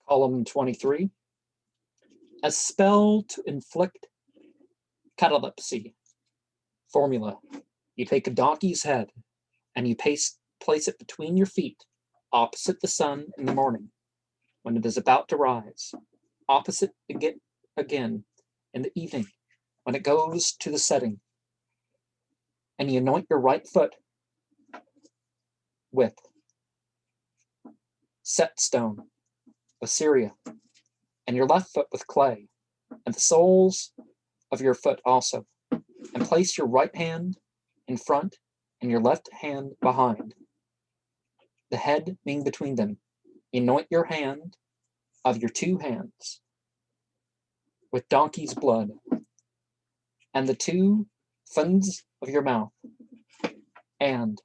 Column 23. A spell to inflict catalepsy. Formula. You take a donkey's head and you place it between your feet, opposite the sun in the morning, when it is about to rise, opposite again in the evening, when it goes to the setting, and you anoint your right foot with set stone, Assyria, and your left foot with clay, and the soles of your foot also, and place your right hand in front and your left hand behind, the head being between them. Anoint your hand of your two hands with donkey's blood, and the two fins of your mouth, and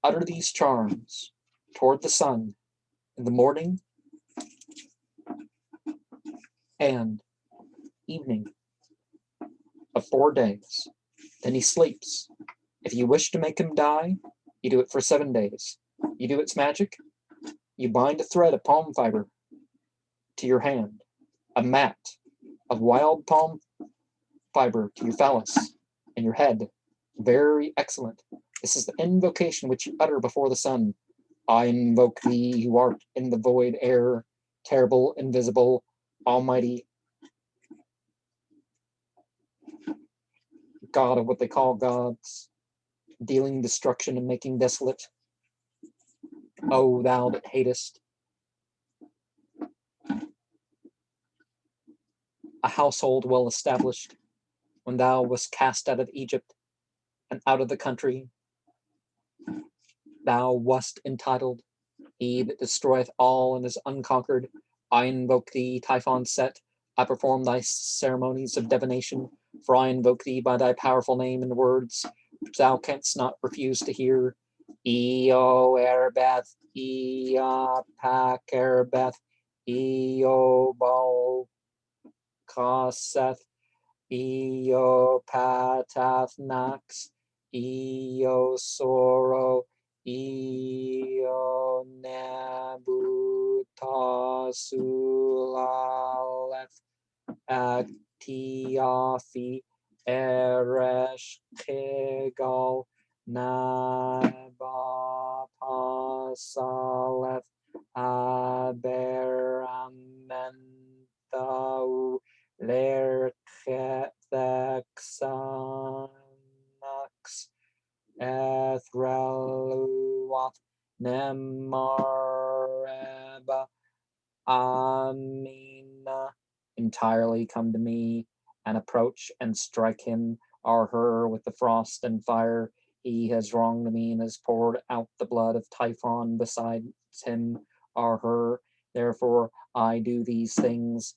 utter these charms toward the sun in the morning and evening of 4 days. Then he sleeps. If you wish to make him die, you do it for 7 days. You do its magic. You bind a thread of palm fiber to your hand, a mat of wild palm fiber to your phallus and your head. Very excellent. This is the invocation which you utter before the sun. I invoke thee who art in the void air, terrible, invisible, almighty, God of what they call gods, dealing destruction and making desolate. O thou that hatest a household well established, when thou wast cast out of Egypt and out of the country, thou wast entitled, he that destroyeth all and is unconquered. I invoke thee, Typhon Set. I perform thy ceremonies of divination, for I invoke thee by thy powerful name and words, which thou canst not refuse to hear. Eo Erebeth, Ea Pak Erebeth, Eo Bal Kaseth, Eo Patath Nax, Eo Soro, Eo Nabutasulaleth, Aktiafi, Eresh Kegal, Nabapasaleth, Aberamendau, Lerkethexanax, Ethreluat, Nemareba, Amina, entirely come to me, and approach and strike him or her with the frost and fire. He has wronged me and has poured out the blood of Typhon besides him or her. Therefore I do these things.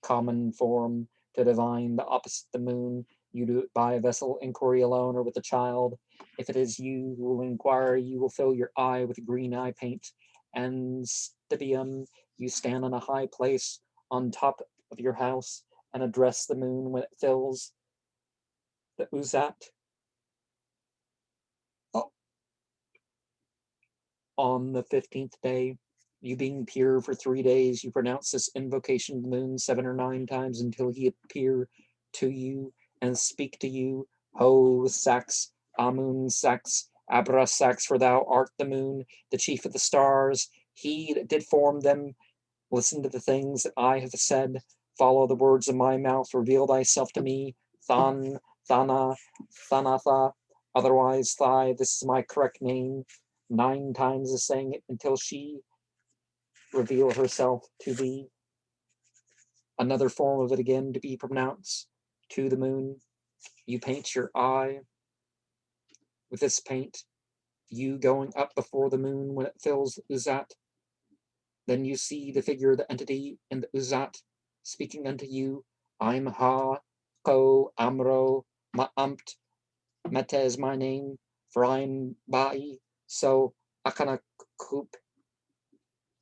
Common form to divine the opposite the moon. You do it by a vessel inquiry alone or with a child. If it is you who will inquire, you will fill your eye with green eye paint and stibium. You stand on a high place on top of your house and address the moon when it fills the uzat. On the 15th day, you being pure for 3 days, you pronounce this invocation of the moon 7 or 9 times until he appear to you and speak to you. Ho Sax, Amun Sax, Abra Sax, for thou art the moon, the chief of the stars, he that did form them. Listen to the things that I have said. Follow the words of my mouth. Reveal thyself to me. Than, Thana, Thanatha, otherwise Thai. This is my correct name. 9 times is saying it until she reveal herself to thee. Another form of it again to be pronounced to the moon. You paint your eye with this paint. You going up before the moon when it fills Uzat. Then you see the figure of the entity in the Uzat speaking unto you. I'm Ha, Ko, Amro, Ma'amt. Meta is my name, for I'm Ba'i. So Akana Kup,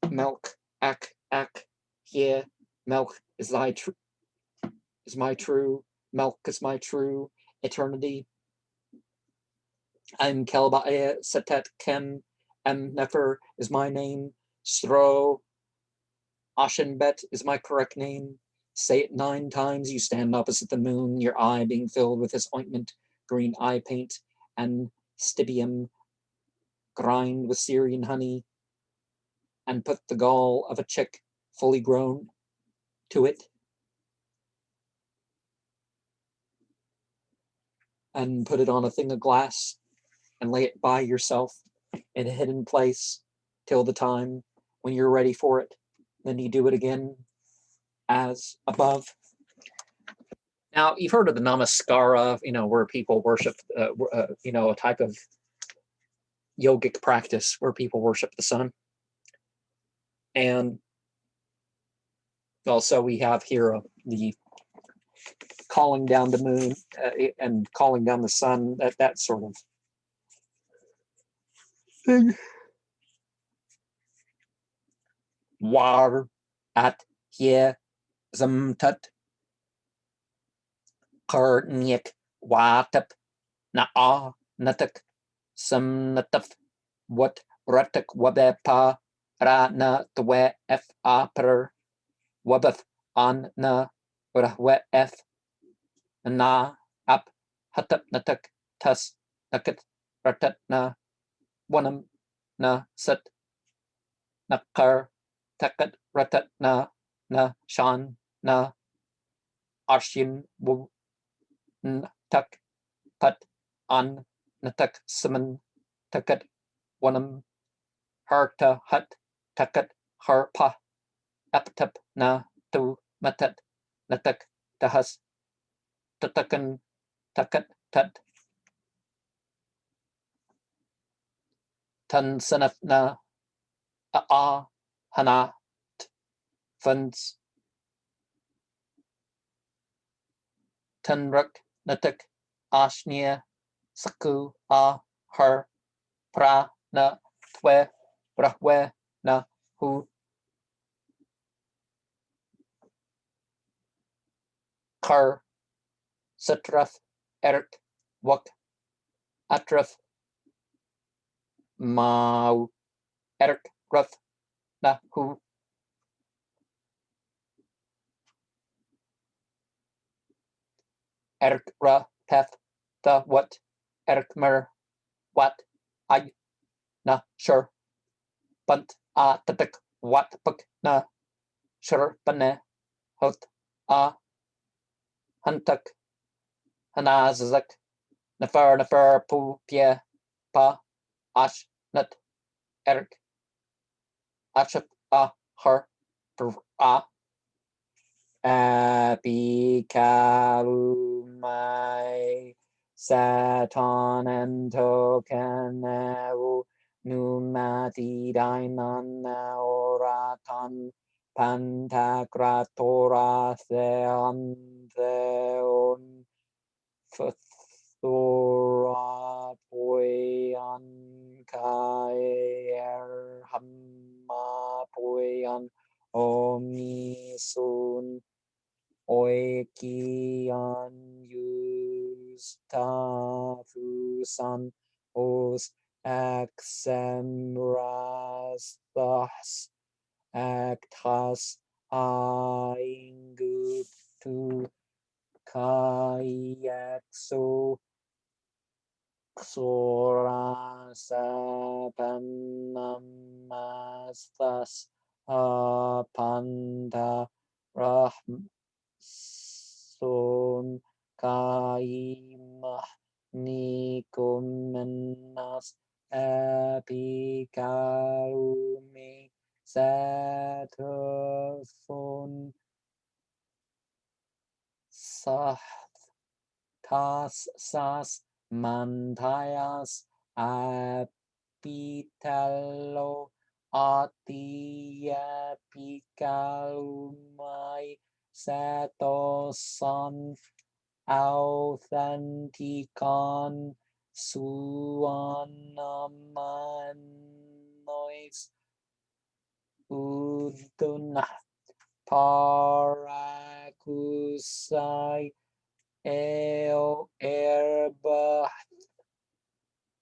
Milk, Ak, here, Milk is my true, Milk is my true eternity. I'm Kelba'e, Setet Kem, Nefer is my name, Stro, Ashenbet is my correct name. Say it 9 times. You stand opposite the moon, your eye being filled with this ointment, green eye paint, and stibium. Grind with Syrian honey, and put the gall of a chick fully grown to it. And put it on a thing of glass and lay it by yourself in a hidden place till the time when you're ready for it. Then you do it again as above. Now, you've heard of the Namaskara, where people worship, a type of yogic practice where people worship the sun. And also we have here the calling down the moon and calling down the sun, that sort of thing. War at here zamtat karnik watap na natak samnataf what ratak wabepa rana twe f per wabaf an na rahwe f na up hatap natak tas nakat ratat na wanam na sat nakar takat ratat na shan na arshin wu tak pat an natak saman takat wanam harta hat takat harpa aptap na tu matat natak tahas tatakan takat tat tan sanaf na hana funds tanrak natak ashnia saku har pra na twe rahwe na hu kar satraf erik wak atraf mau erik raf na hu erik ra path the what erik mer what I na sure bunt tatak wat puk na sure bane hot hantak hanazak nafar pu pia pa ash nut erik achap har apikalumai Saturn and token numati dainan oratan pantakratora theon Thora poyan kaer hamma poyan omisun oikian yustafusan os axemrastas actas aingutu kayakso Sorasapannamastas apanta rahson kaimah nikumenas apikalumi satufun sas mantayas apitalo atiapikalumai satosan authenticon suanamanois udunah parakusai eo erbath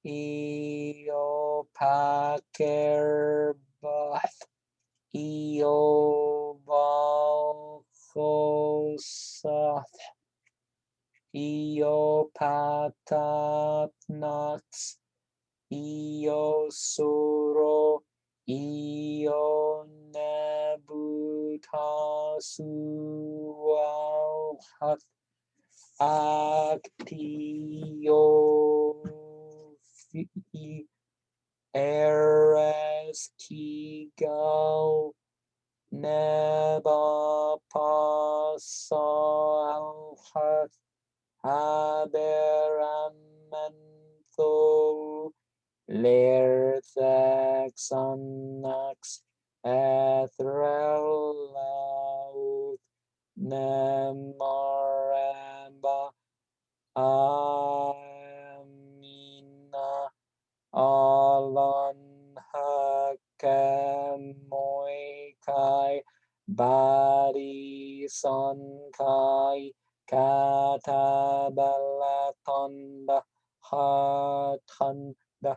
eo pakerbath eo tapnats Iosuro Ionebutasu Actio Ereskigal Neba Pasal Haberamenthol Lerthaxonax Ethrel Nemaramba Amina Alon Hakamoikai Badi Sonkai Katabalatonda Hatanda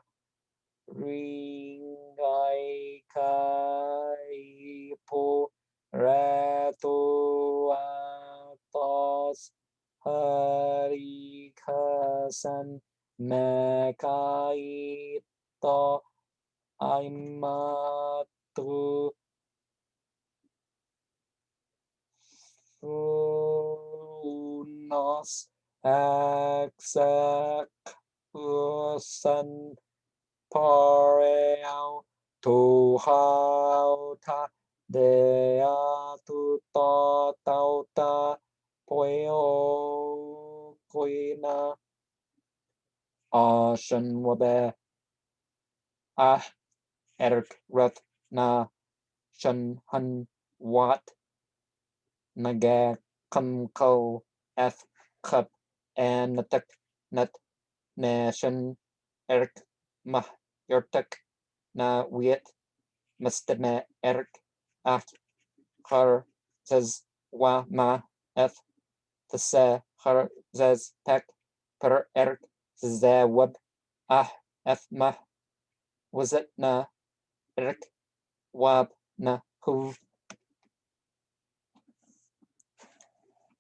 Ringai Kaipo Ratu Atos Harikasan Mekaito Aimatu Unos Execusan Pareo Tuhauta Deatu Tauta Poeo Quina Ashen Wabe Eric Ruth Na Shan Han Wat Naga Kumko F Cup and Natak Nat Nation Eric Mah Yertak Na Wiet Mustame Eric Ach Har says Wa Ma F the Se Har says Pek Per Eric Ze Web F Ma was it Na Eric Wab Na Hu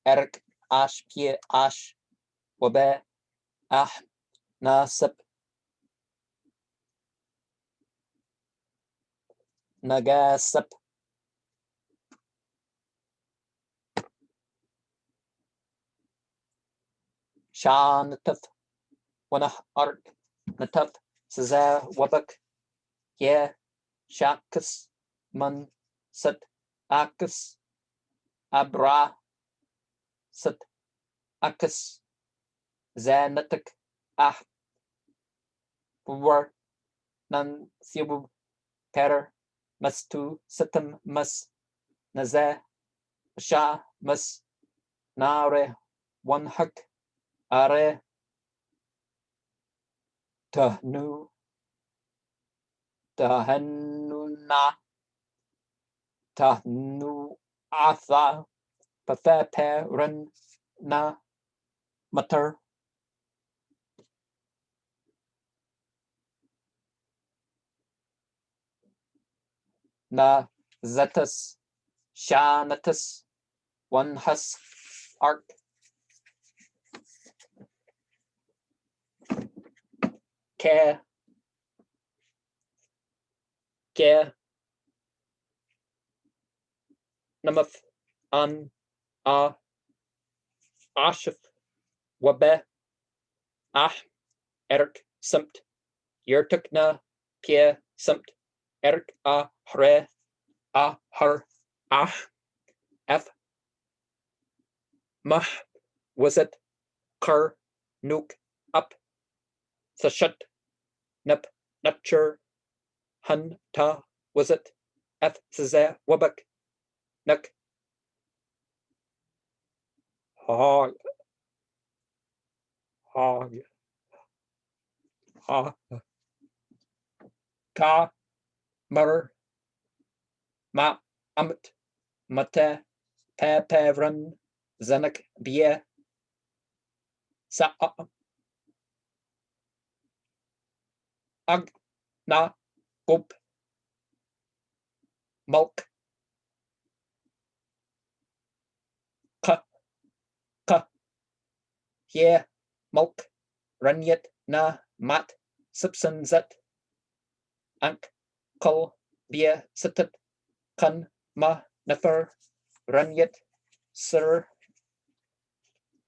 Eric Ash Pie Ash Wabe Nasip Nagasip Shanatuf Wanah Ark Natuf Saza Wabak Ye Shakus Man Sat Akus Abra Sat Akus Zanatuk War Nan Sibu Peter Mastu Satam Mas Naza Sha Mas Nare One Huk Are Tahnu Tahanuna Tahnu Atha Papaperan Na Mater Na Zetus Shanatus One Hus Ark Ke Namaf An Ashif Wabe Eric Sumt Yertukna Pie Sumt Eric Hre Har F Mah was it Kar Nuk Up Sashut Nup Nutcher Hun Ta was it F Saze Wabak Nuk Hog Ka Mur Ma Amt Mate Pepevran Zanak Bie Sa Ag Na Gop Mulk Ka Ye Mulk Runyet na mat subsanzat ank kol bia satat kan ma nafar runyet sir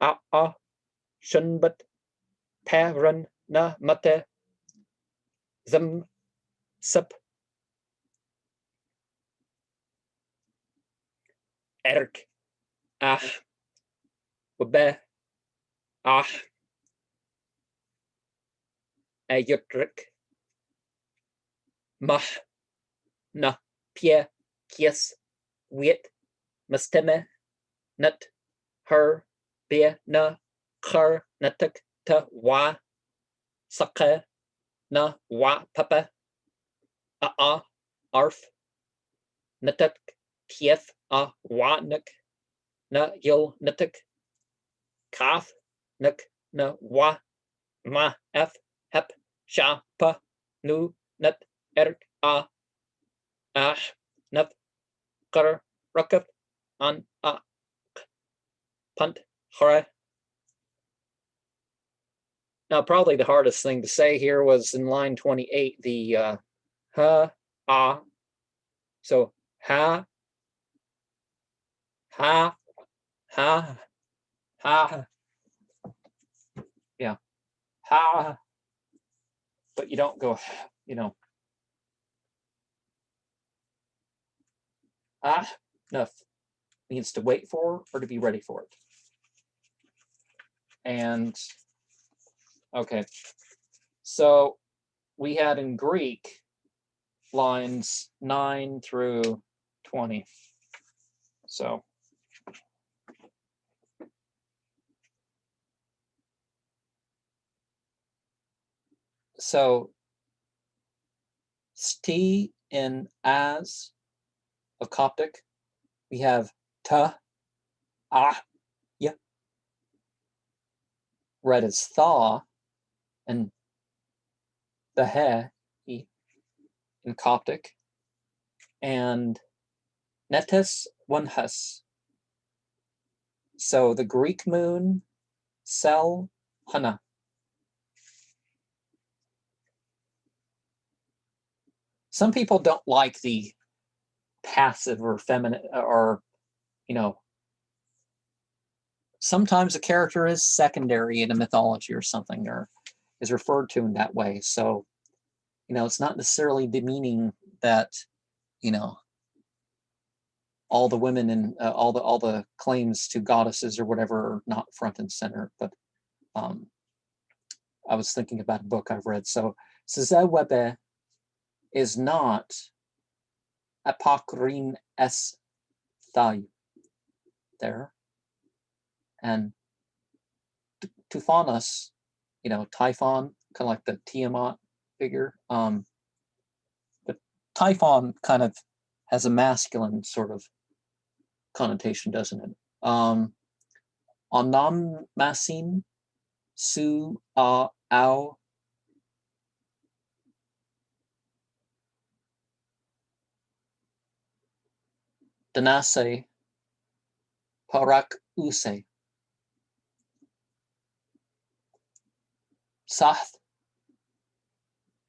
a shunbat pa run na mate zam sup erk ah wabe ah ayutrik mah na pie kies wit masteme nut her bia na kar natak ta wa saka na wa papa a arf natak kief a wa nuk na yil natak kaf nuk na wa ma f hep sha pa nu nat erk a ah nat kar rakaf an a punt hara. Now, probably the hardest thing to say here was in line 28, the ha, ah. So ha, ha, ha, ha. Yeah, ha. But you don't go, you know, ah, enough means to wait for or to be ready for it. And okay, so we had in Greek lines 9 through 20. So sti in as of Coptic, we have ta, ah, yeah, read as thaw, and the he in Coptic, and netes one-hus. So the Greek moon, sel hana. Some people don't like the passive or feminine, or, you know, sometimes a character is secondary in a mythology or something, or is referred to in that way. So, you know, it's not necessarily demeaning that, you know, all the women and all the claims to goddesses or whatever are not front and center. But I was thinking about a book I've read. So Sezewebe is not apokrin es thayu there. And Tufanos, you know, Typhon, kind of like the Tiamat figure. But Typhon kind of has a masculine sort of connotation, doesn't it? Onam masin su a au danase parak use. Sath,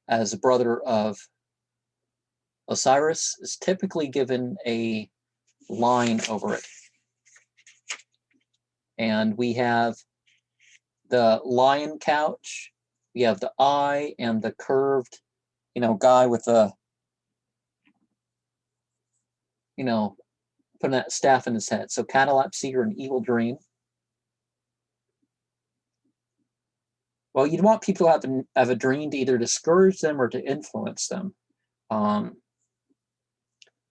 as a brother of Osiris, is typically given a line over it. And we have the lion couch, we have the eye, and the curved, you know, guy with the, you know, putting that staff in his head. So catalepsy or an evil dream. Well, you'd want people to have a dream to either discourage them or to influence them.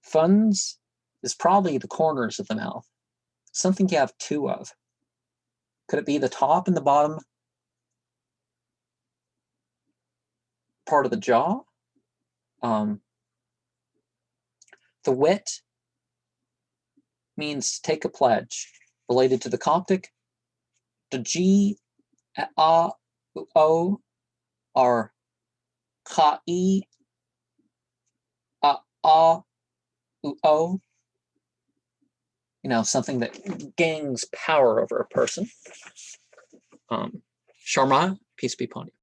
Funds is probably the corners of the mouth, something you have two of. Could it be the top and the bottom part of the jaw? The wit means take a pledge. Related to the Coptic, the G, A, O are Ka-I, A, U-O. You know, something that gains power over a person. Sharma Peace be upon you.